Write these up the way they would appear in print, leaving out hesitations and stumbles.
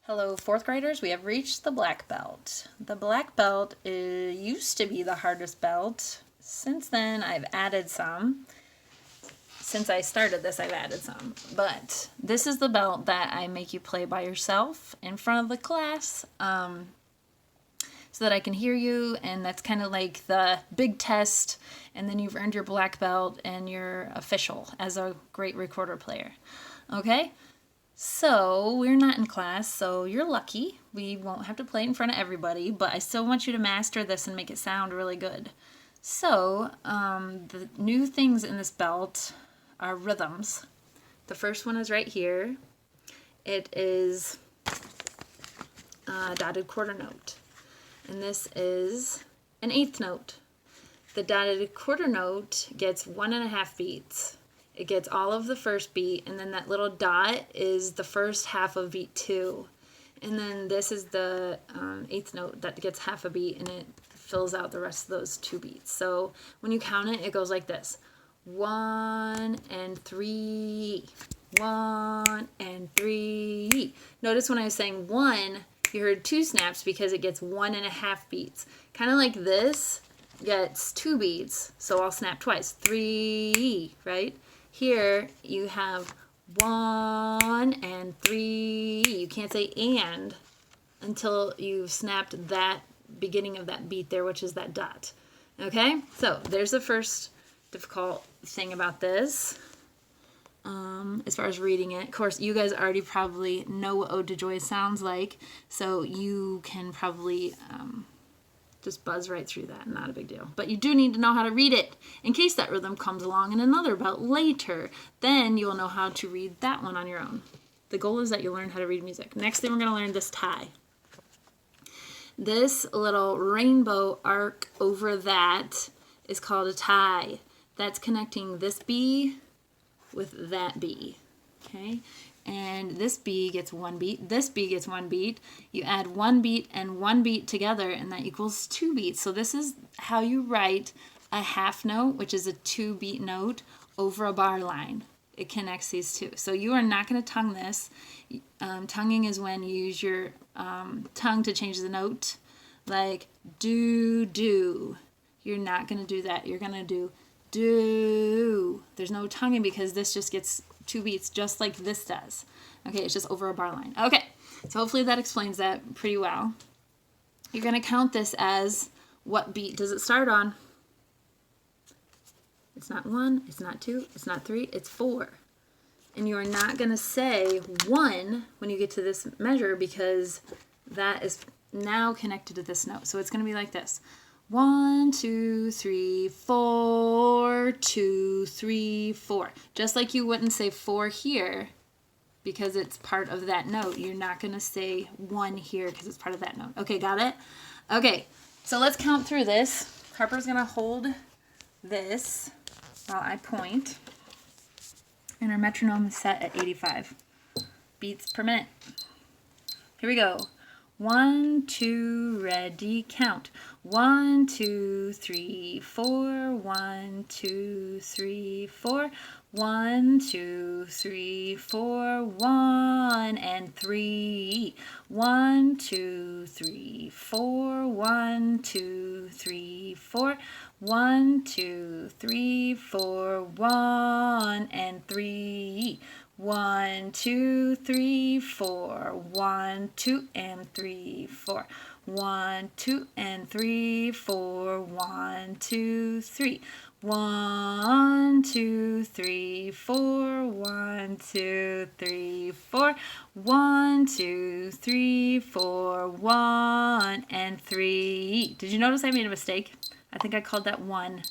Hello, fourth graders. We have reached the black belt. The black belt used to be the hardest belt. Since then, I've added some. Since I started this, I've added some. But this is the belt that I make you play by yourself in front of the class so that I can hear you. And that's kind of like the big test. And then you've earned your black belt and you're official as a great recorder player. Okay? So we're not in class, so you're lucky. We won't have to play it in front of everybody, but I still want you to master this and make it sound really good. So the new things in this belt are rhythms. The first one is right here. It is a dotted quarter note. And this is an eighth note. The dotted quarter note gets 1.5 beats. It gets all of the first beat, and then that little dot is the first half of beat 2. And then this is the eighth note that gets half a beat, and it fills out the rest of those 2 beats. So when you count it, it goes like this. 1 and 3, 1 and 3. Notice when I was saying 1, you heard 2 snaps because it gets 1.5 beats. Kind of like this gets 2 beats, so I'll snap twice. 3, right? Here you have 1 and 3. You can't say and until you've snapped that beginning of that beat there, which is that dot. Okay, so there's the first difficult thing about this. As far as reading it, of course, you guys already probably know what Ode to Joy sounds like, so you can probably just buzz right through that, not a big deal. But you do need to know how to read it in case that rhythm comes along in another belt later. Then you'll know how to read that one on your own. The goal is that you learn how to read music. Next thing we're going to learn this tie. This little rainbow arc over that is called a tie. That's connecting this B with that B. Okay? And this B gets 1 beat, this B gets 1 beat. You add 1 beat and 1 beat together, and that equals 2 beats. So this is how you write a half note, which is a 2-beat note, over a bar line. It connects these two. So you are not going to tongue this. Tonguing is when you use your tongue to change the note, like do, do. You're not going to do that. You're going to do. There's no tonguing because this just gets 2 beats just like this does. Okay, it's just over a bar line. Okay, so hopefully that explains that pretty well. You're going to count this as what beat does it start on? It's not 1, it's not 2, it's not 3, it's 4. And you are not going to say 1 when you get to this measure because that is now connected to this note. So it's going to be like this. 1, 2, 3, 4, 2, 3, 4. Just like you wouldn't say 4 here because it's part of that note. You're not going to say 1 here because it's part of that note. Okay, got it? Okay, so let's count through this. Harper's going to hold this while I point. And our metronome is set at 85 beats per minute. Here we go. 1, 2, ready, count. 1, 2, 3, 4. 1, 2, 3, 4. 1, 2, 3, 4. 1 and 3. 1, 2, 3, 4. 1, 2, 3, 4. 1, 2, 3, 4. 1 and 3. 1, 2, 3, 4. 1, 2, and 3, 4. 1, 2, and 3, 4. 1, 2, 3. 1, 2, 3, 4. 1, 2, 3, 4. 1, 2, 3, 4. 1 and 3. Did you notice I made a mistake? I think I called that 1.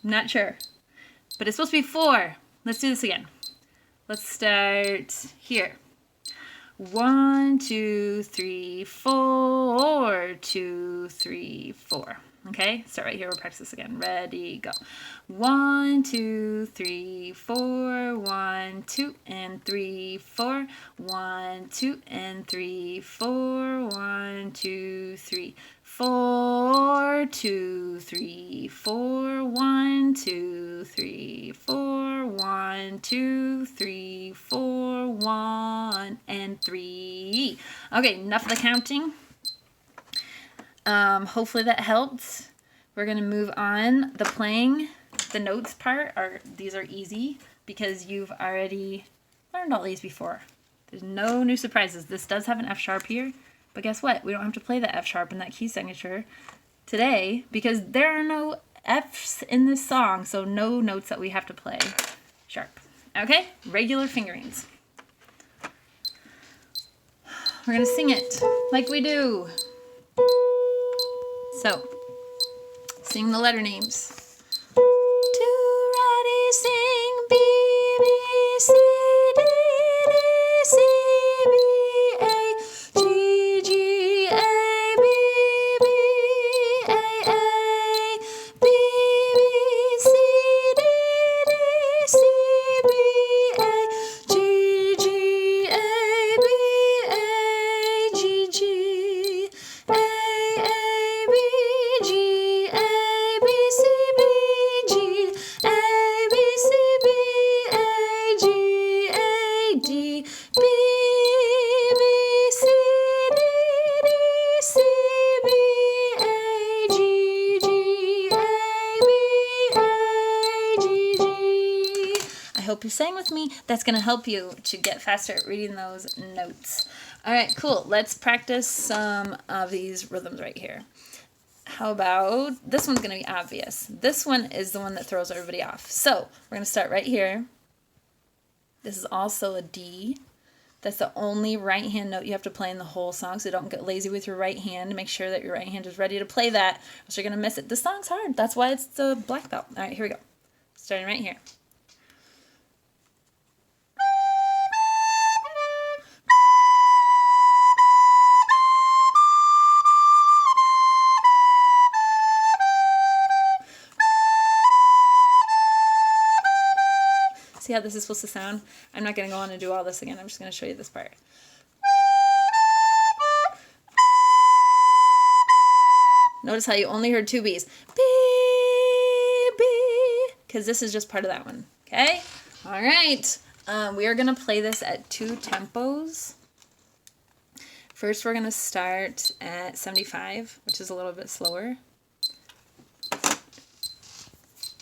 I'm not sure. But it's supposed to be 4. Let's do this again. Let's start here. 1, 2, 3, 4. 2, 3, 4. Okay, start right here. We'll practice this again. Ready, go. 1, 2, 3, 4. 1, 2, and 3, 4. 1, 2, and 3, 4. 1, 2, 3, 4, 2, 3, 4, 1, 2, 3, 4, 1, 2, 3, 4, 1, and 3. Okay, enough of the counting. Hopefully that helped. We're going to move on. The playing, the notes part, these are easy because you've already learned all these before. There's no new surprises. This does have an F sharp here, but guess what? We don't have to play the F sharp in that key signature today because there are no Fs in this song, so no notes that we have to play sharp. Okay? Regular fingerings. We're going to sing it like we do. So, sing the letter names. To ready, sing B, B, C, D, D, C, B, A, G, G, A, B, B, A, A, B, B, C, D, D, C, B, A, G, G, A, B, A, G, G, A, A, B, G, A, B, C, B, G, A, B, C, B, A, G, A, D, B, B, C, D, D, C, B, A, G, G, A, B, A, G, G. I hope you sang with me. That's going to help you to get faster at reading those notes. All right, cool. Let's practice some of these rhythms right here. How about, this one's going to be obvious. This one is the one that throws everybody off. So we're going to start right here. This is also a D. That's the only right hand note you have to play in the whole song, so don't get lazy with your right hand. Make sure that your right hand is ready to play that, or else you're going to miss it. This song's hard. That's why it's the black belt. All right, here we go. Starting right here. See how this is supposed to sound? I'm not going to go on and do all this again. I'm just going to show you this part. Notice how you only heard two B's. B, B, because this is just part of that one. Okay? All right. We are going to play this at 2 tempos. First, we're going to start at 75, which is a little bit slower.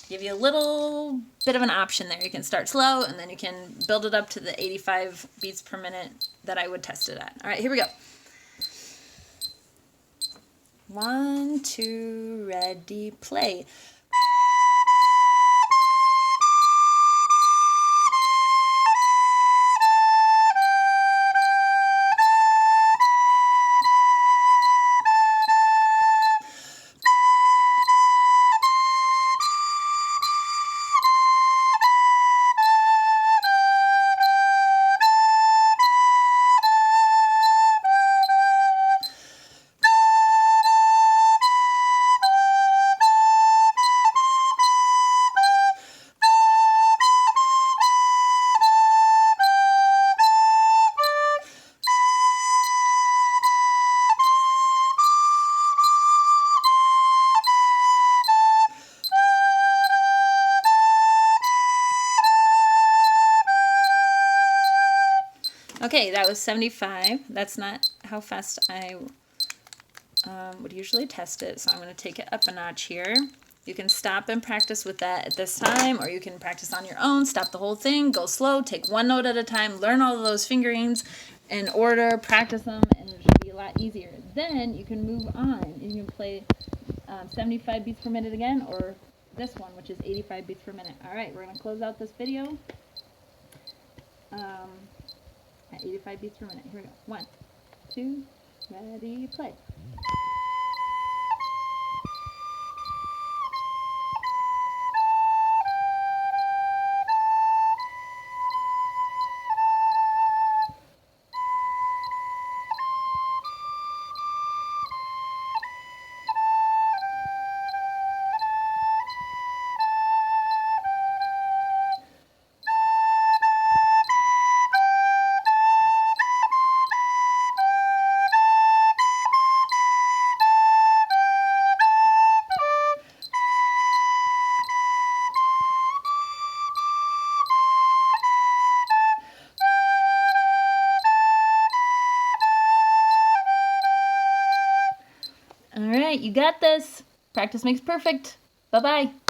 Give you a little bit of an option there. You can start slow, and then you can build it up to the 85 beats per minute that I would test it at. All right, here we go. 1, 2, ready, play. Okay, that was 75. That's not how fast I would usually test it, so I'm going to take it up a notch here. You can stop and practice with that at this time, or you can practice on your own, stop the whole thing, go slow, take one note at a time, learn all of those fingerings in order, practice them, and it should be a lot easier. Then you can move on. You can play 75 beats per minute again, or this one, which is 85 beats per minute. All right, we're going to close out this video. At 85 beats per minute. Here we go. 1, 2, ready, play. All right, you got this. Practice makes perfect. Bye-bye.